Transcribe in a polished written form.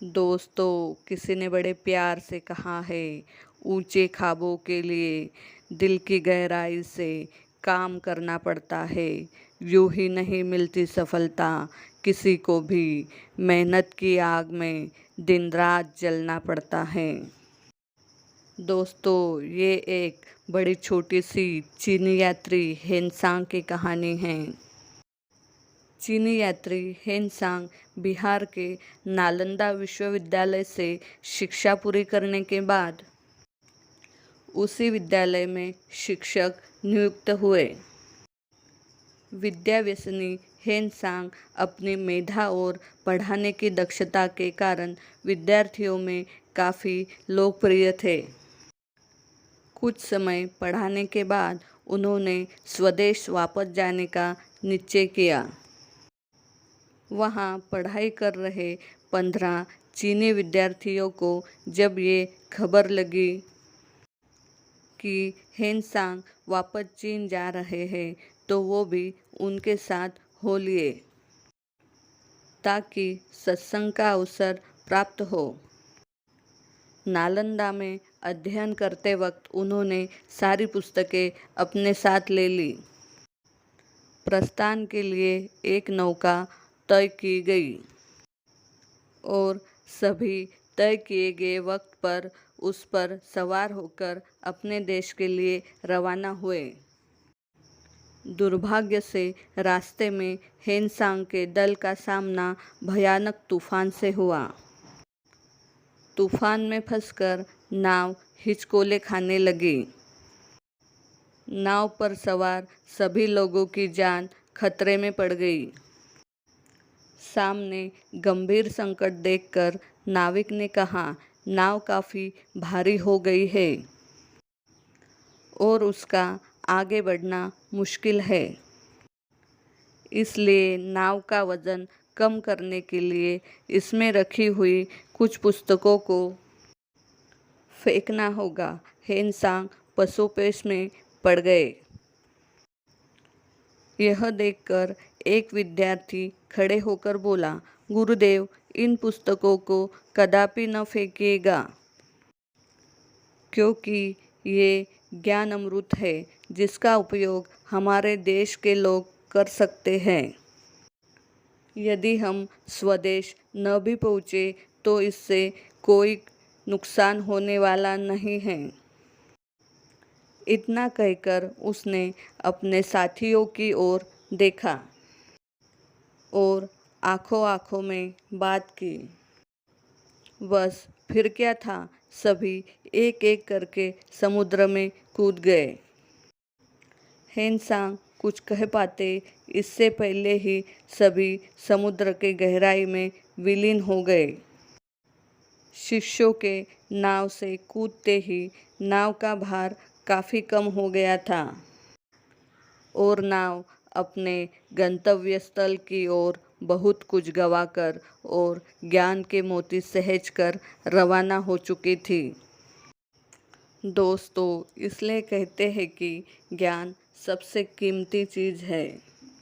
दोस्तों, किसी ने बड़े प्यार से कहा है, ऊंचे ख्वाबों के लिए दिल की गहराई से काम करना पड़ता है। यूं ही नहीं मिलती सफलता किसी को भी, मेहनत की आग में दिन रात जलना पड़ता है। दोस्तों, ये एक बड़ी छोटी सी चीनी यात्री हेनसांग की कहानी है। चीनी यात्री हेनसांग बिहार के नालंदा विश्वविद्यालय से शिक्षा पूरी करने के बाद उसी विद्यालय में शिक्षक नियुक्त हुए। विद्या व्यसनी हेनसांग अपनी मेधा और पढ़ाने की दक्षता के कारण विद्यार्थियों में काफ़ी लोकप्रिय थे। कुछ समय पढ़ाने के बाद उन्होंने स्वदेश वापस जाने का निश्चय किया। वहाँ पढ़ाई कर रहे 15 चीनी विद्यार्थियों को जब ये खबर लगी कि हेनसांग वापस चीन जा रहे हैं, तो वो भी उनके साथ हो लिए ताकि सत्संग का अवसर प्राप्त हो। नालंदा में अध्ययन करते वक्त उन्होंने सारी पुस्तकें अपने साथ ले ली। प्रस्थान के लिए एक नौका तय की गई और सभी तय किए गए वक्त पर उस पर सवार होकर अपने देश के लिए रवाना हुए। दुर्भाग्य से रास्ते में हेनसांग के दल का सामना भयानक तूफान से हुआ। तूफान में फंसकर नाव हिचकोले खाने लगी। नाव पर सवार सभी लोगों की जान खतरे में पड़ गई। सामने गंभीर संकट देखकर नाविक ने कहा, नाव काफ़ी भारी हो गई है और उसका आगे बढ़ना मुश्किल है। इसलिए नाव का वजन कम करने के लिए इसमें रखी हुई कुछ पुस्तकों को फेंकना होगा। हेनसांग पसोपेश में पड़ गए। यह देखकर एक विद्यार्थी खड़े होकर बोला, गुरुदेव, इन पुस्तकों को कदापि न फेंकिएगा, क्योंकि ये ज्ञान अमृत है जिसका उपयोग हमारे देश के लोग कर सकते हैं। यदि हम स्वदेश न भी पहुँचे तो इससे कोई नुकसान होने वाला नहीं है। इतना कहकर उसने अपने साथियों की ओर देखा और आंखों आंखों में बात की। बस फिर क्या था, सभी एक एक करके समुद्र में कूद गए। हेनसांग कुछ कह पाते इससे पहले ही सभी समुद्र के गहराई में विलीन हो गए। शिष्यों के नाव से कूदते ही नाव का भार काफ़ी कम हो गया था और नाव अपने गंतव्य स्थल की ओर बहुत कुछ गंवाकर और ज्ञान के मोती सहेज कर रवाना हो चुकी थी। दोस्तों, इसलिए कहते हैं कि ज्ञान सबसे कीमती चीज़ है।